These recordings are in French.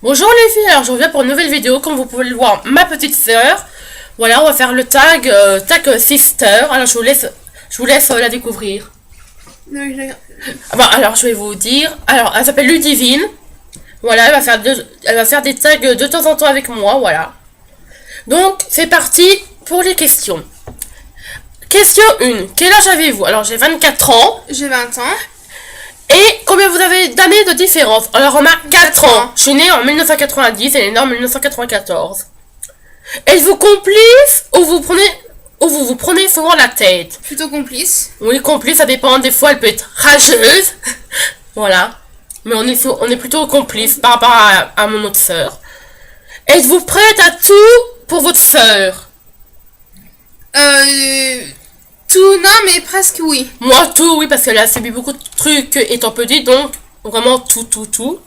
Bonjour les filles, alors je reviens pour une nouvelle vidéo. Comme vous pouvez le voir, ma petite sœur. Voilà, on va faire le tag sister. Alors je vous laisse la découvrir. Alors je vais vous dire. Alors elle s'appelle Ludivine. Voilà, elle va faire des tags de temps en temps avec moi, voilà. Donc c'est parti pour les questions. Question 1. Quel âge avez-vous? Alors j'ai 24 ans. J'ai 20 ans. Et combien vous avez d'années de différence? Alors on a 4 ans. Je suis née en 1990, elle est née en 1994. Êtes-vous complice ou vous vous prenez souvent la tête? Plutôt complice. Oui, complice, ça dépend. Des fois, elle peut être rageuse. Voilà. Mais on est plutôt complice par rapport à mon autre sœur. Êtes-vous prête à tout pour votre sœur? Tout non, mais presque oui. Moi, tout, oui, parce qu'elle a subi beaucoup de trucs étant petite, donc vraiment tout.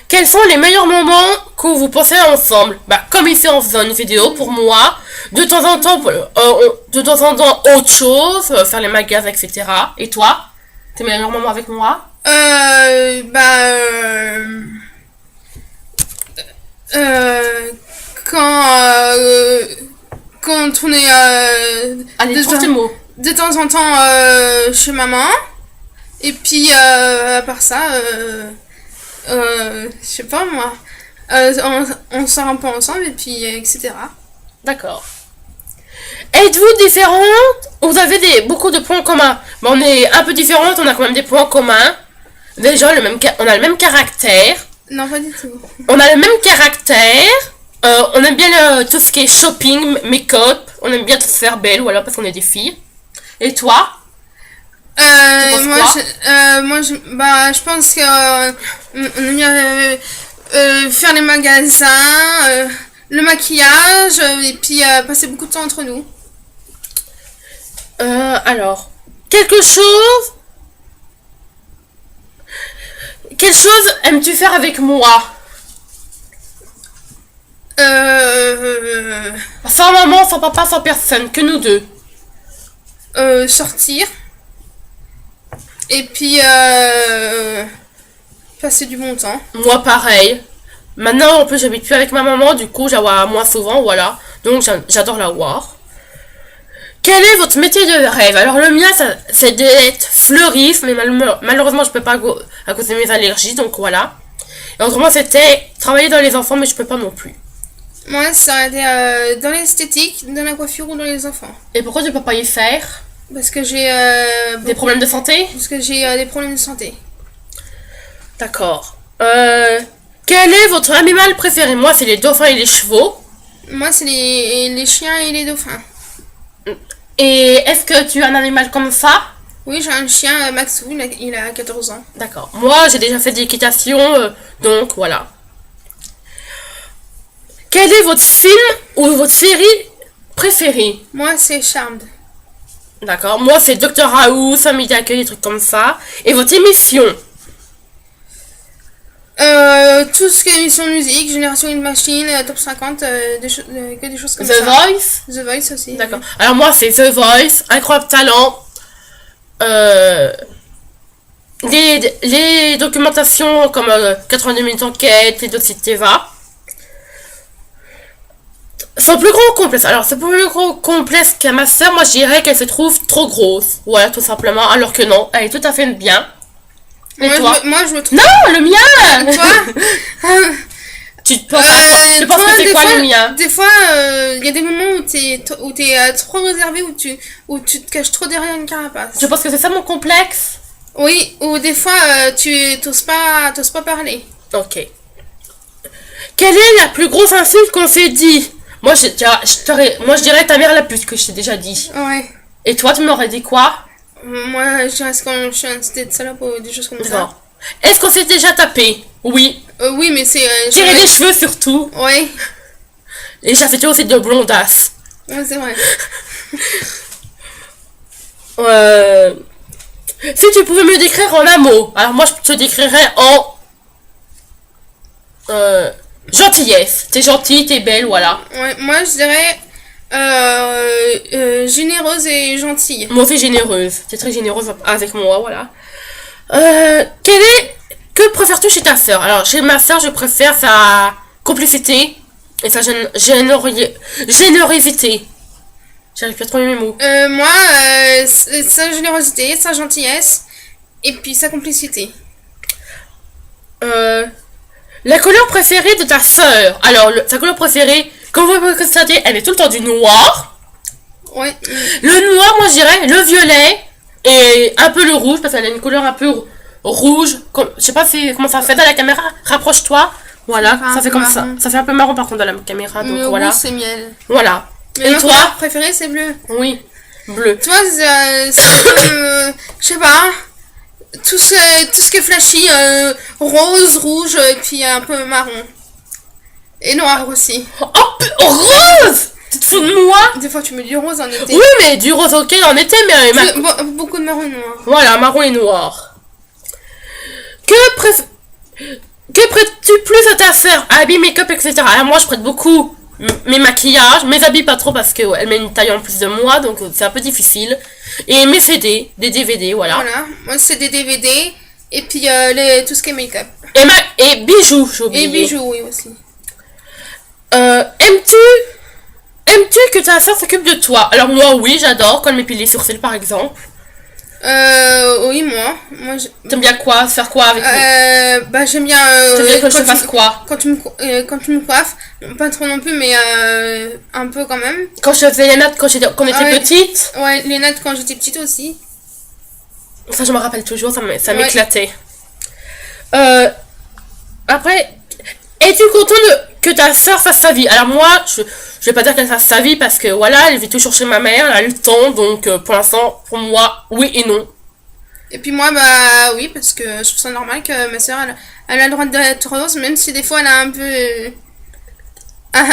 Quels sont les meilleurs moments que vous passez ensemble? Comme ici en faisant une vidéo, pour moi, de temps en temps, autre chose, faire les magasins, etc. Et toi? Tes meilleurs moments avec moi? Quand on est Allez, trouve tes mots. de temps en temps chez maman. Et puis à part ça, je sais pas moi, on sort un peu ensemble et puis etc. D'accord. Êtes-vous différente ou vous avez beaucoup de points communs? On est un peu différentes, on a quand même des points communs. Déjà, on a le même caractère. Non, pas du tout. On a le même caractère. On aime bien tout ce qui est shopping, make-up. On aime bien tout se faire belle, voilà, parce qu'on est des filles. Et toi? Je pense que on aime bien faire les magasins, le maquillage, et puis passer beaucoup de temps entre nous. Alors, quelle chose aimes-tu faire avec moi? Sans maman, sans papa, sans personne, que nous deux. Sortir. Et puis passer du bon temps. Moi, pareil. Maintenant, en plus, j'habite plus avec ma maman, du coup, je la vois moins souvent, voilà. Donc, j'adore la voir. Quel est votre métier de rêve? Alors, le mien, c'est d'être fleuriste, mais malheureusement, je peux pas à cause de mes allergies, donc voilà. Et autrement, c'était travailler dans les enfants, mais je peux pas non plus. Moi, ça aurait été dans l'esthétique, dans la coiffure ou dans les enfants. Et pourquoi tu peux pas y faire? Parce que j'ai des problèmes de santé? Parce que j'ai des problèmes de santé. D'accord. Quel est votre animal préféré? Moi, c'est les dauphins et les chevaux. Moi, c'est les chiens et les dauphins. Et est-ce que tu as un animal comme ça? Oui, j'ai un chien, Maxou, il a 14 ans. D'accord. Moi, j'ai déjà fait de l'équitation, donc voilà. Quel est votre film ou votre série préférée? Moi, c'est Charmed. D'accord. Moi, c'est Dr House, Famille d'accueil, des trucs comme ça. Et votre émission? Tout ce qui est émission de musique, Génération Hit Machine, Top 50, que des choses comme The ça. Voice? The Voice aussi. D'accord. Alors moi, c'est The Voice, Incroyable Talent. Les documentations comme 82 minutes enquête, les dossiers de Teva. Son plus gros complexe. Alors, ce plus gros complexe qu'à ma soeur, moi je dirais qu'elle se trouve trop grosse. Voilà, tout simplement. Alors que non, elle est tout à fait bien. Et toi? Moi, je me trouve. Non, le mien! Toi? Tu penses que c'est quoi le mien? Des fois, il y a des moments où t'es trop réservé, où tu te caches trop derrière une carapace. Je pense que c'est ça mon complexe. Oui, ou des fois, tu t'oses pas parler. Ok. Quelle est la plus grosse insulte qu'on s'est dit? Moi, je dirais ta mère la pute que je t'ai déjà dit. Ouais. Et toi, tu m'aurais dit quoi? Moi, je dirais quand je suis un de salope ou des choses comme ça. Est-ce qu'on s'est déjà tapé? Oui. Oui, mais c'est... Tirer les cheveux surtout. Ouais. Et j'avais fait aussi de blondasse. Ouais, c'est vrai. Si tu pouvais me décrire en un mot, alors moi je te décrirais en... gentillesse. T'es gentille, t'es belle, voilà. Ouais, moi je dirais... généreuse et gentille. Moi aussi généreuse. T'es très généreuse avec moi, voilà. Que préfères-tu chez ta sœur? Alors, chez ma sœur, je préfère sa complicité et sa générosité. J'arrive plus à trouver mes mots. Moi, sa générosité, sa gentillesse, et puis sa complicité. La couleur préférée de ta sœur. Alors, sa couleur préférée, comme vous pouvez constater, elle est tout le temps du noir. Ouais. Le noir, moi je dirais, le violet et un peu le rouge, parce qu'elle a une couleur un peu rouge. Je sais pas comment ça fait dans la caméra. Rapproche-toi. Voilà, ça fait comme ça. Ça fait un peu marron par contre dans la caméra. Donc Le voilà. rouge, c'est miel. Voilà. Mais Et ma toi? couleur préférée, c'est bleu. Oui, bleu. Toi, c'est je sais pas, tout ce qui est flashy, rose, rouge, et puis un peu marron. Et noir aussi. Oh, rose! Tu te fous de moi? Des fois, tu mets du rose en été. Oui, mais du rose ok en été, mais Beaucoup de marron et noir. voilà, marron et noir. Que prêtes-tu plus à ta sœur? Habits, make-up, etc. Alors moi, je prête beaucoup mes maquillages, mes habits pas trop parce que elle met une taille en plus de moi, donc c'est un peu difficile. Et mes CD, des DVD, voilà. Voilà, moi c'est des DVD, et puis tout ce qui est make-up. Et bijoux, j'ai oublié. Et bijoux, oui, aussi. Aimes-tu que ta sœur s'occupe de toi? Alors moi, oui, j'adore, quand elle m'épile les sourcils par exemple. Oui, moi T'aimes bien quoi? Faire quoi avec moi? bah j'aime bien T'aimes bien que je fasse quoi? quand tu me coiffes, pas trop non plus, mais un peu quand même. Quand je faisais les nattes quand on était petite. Ouais, les nattes quand j'étais petite aussi. Ça je me rappelle toujours, ça Ouais. m'éclatait. Après, es-tu content que ta soeur fasse sa vie? Alors moi, je vais pas dire qu'elle fasse sa vie parce que voilà, elle vit toujours chez ma mère, elle a le temps, donc pour l'instant, pour moi, oui et non. Et puis moi, bah oui, parce que je trouve ça normal que ma soeur, elle a le droit d'être heureuse, même si des fois elle a un peu...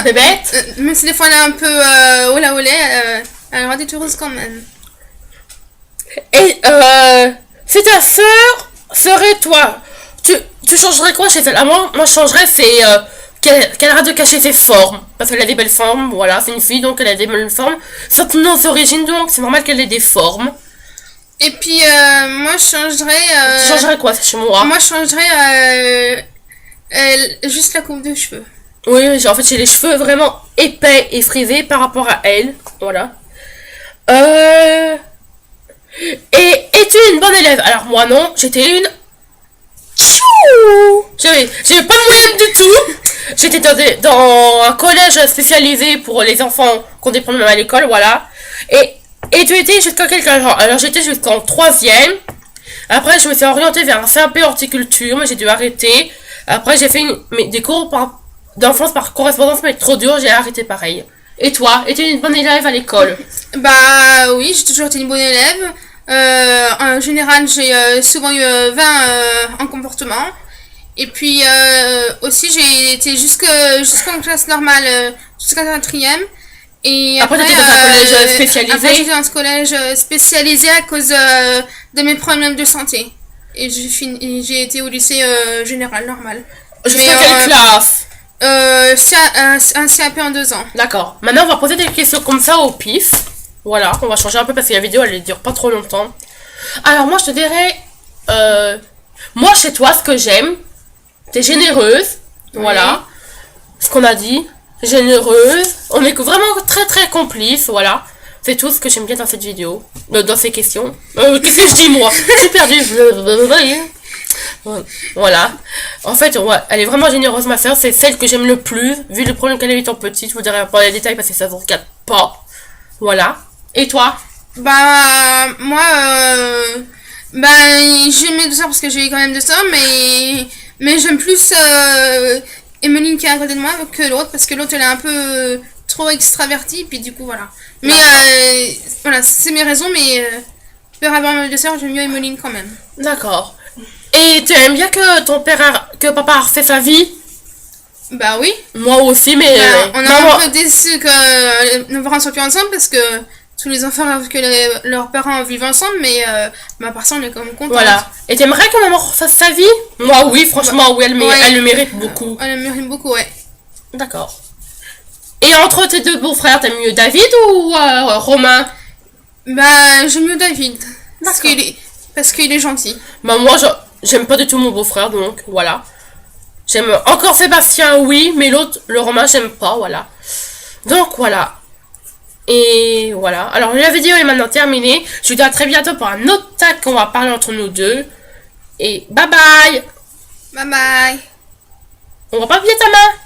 Bébête? Même si des fois elle a un peu olé olé, elle a le droit d'être heureuse quand même. Et si ta soeur serait toi, tu changerais quoi chez elle? Ah, moi je changerais c'est qu'elle arrête de cacher ses formes. Parce qu'elle a des belles formes, voilà, c'est une fille donc elle a des belles formes. Surtout dans ses origines donc c'est normal qu'elle ait des formes. Et puis moi je changerais... Tu changerais quoi chez moi? Moi je changerais juste la coupe de cheveux. Oui, en fait j'ai les cheveux vraiment épais et frisés par rapport à elle. Voilà. Et es-tu une bonne élève? Alors moi non, j'étais une... J'avais pas de moyenne du tout. J'étais dans un collège spécialisé pour les enfants qui ont des problèmes à l'école, voilà. Et tu étais jusqu'à quel âge? Alors j'étais jusqu'en 3e. Après je me suis orientée vers un CAP horticulture, mais j'ai dû arrêter. Après j'ai fait des cours d'enfance par correspondance, mais trop dur, j'ai arrêté pareil. Et toi, es-tu une bonne élève à l'école? Bah oui, j'ai toujours été une bonne élève. En général, j'ai souvent eu 20 en comportement. Et puis aussi, j'ai été jusqu'en classe normale, jusqu'à 4e. Et après t'étais dans un collège spécialisé? Après, j'étais dans un collège spécialisé à cause de mes problèmes de santé. Et j'ai été au lycée général normal. Jusqu'à quelle classe? Un CAP en 2 ans. D'accord. Maintenant, on va poser des questions comme ça au pif. Voilà, on va changer un peu parce que la vidéo, elle dure pas trop longtemps. Alors, moi, je te dirais... moi, chez toi, ce que j'aime, t'es généreuse. Voilà. Ce qu'on a dit. Généreuse. On est vraiment très, très complices. Voilà. C'est tout ce que j'aime bien dans cette vidéo. Dans ces questions. Qu'est-ce que je dis, moi? J'ai perdu. Voilà. En fait, elle est vraiment généreuse, ma soeur. C'est celle que j'aime le plus. Vu le problème qu'elle a eu étant petite, je vous dirai pas les détails parce que ça vous regarde pas. Voilà. Et toi? Bah, moi, j'aime mes deux sœurs parce que j'ai quand même deux sœurs, mais j'aime plus Emeline qui est à côté de moi que l'autre parce que l'autre elle est un peu trop extravertie, puis du coup, voilà. Mais voilà, c'est mes raisons, mais par rapport à mes deux sœurs, j'aime mieux Emeline quand même. D'accord. Et tu aimes bien que papa a refait sa vie? Bah oui. Moi aussi, mais... on est un peu déçus que nos parents soient plus ensemble parce que tous les enfants rêvent que leurs parents vivent ensemble, mais à part ça, on est quand même contents. Voilà. Et t'aimerais que maman refasse sa vie? Moi, oui, franchement, oui, elle le mérite beaucoup. Elle le mérite beaucoup, ouais. D'accord. Et entre tes deux beaux-frères, t'aimes mieux David ou Romain? Bah, j'aime mieux David. D'accord. Parce qu'il est gentil. Bah, moi, j'aime pas du tout mon beau-frère, donc voilà. J'aime encore Sébastien, oui, mais l'autre, le Romain, j'aime pas, voilà. Donc voilà. Et voilà. Alors la vidéo est maintenant terminée. Je vous dis à très bientôt pour un autre tag qu'on va parler entre nous deux. Et bye bye. Bye bye. On va pas oublier ta main.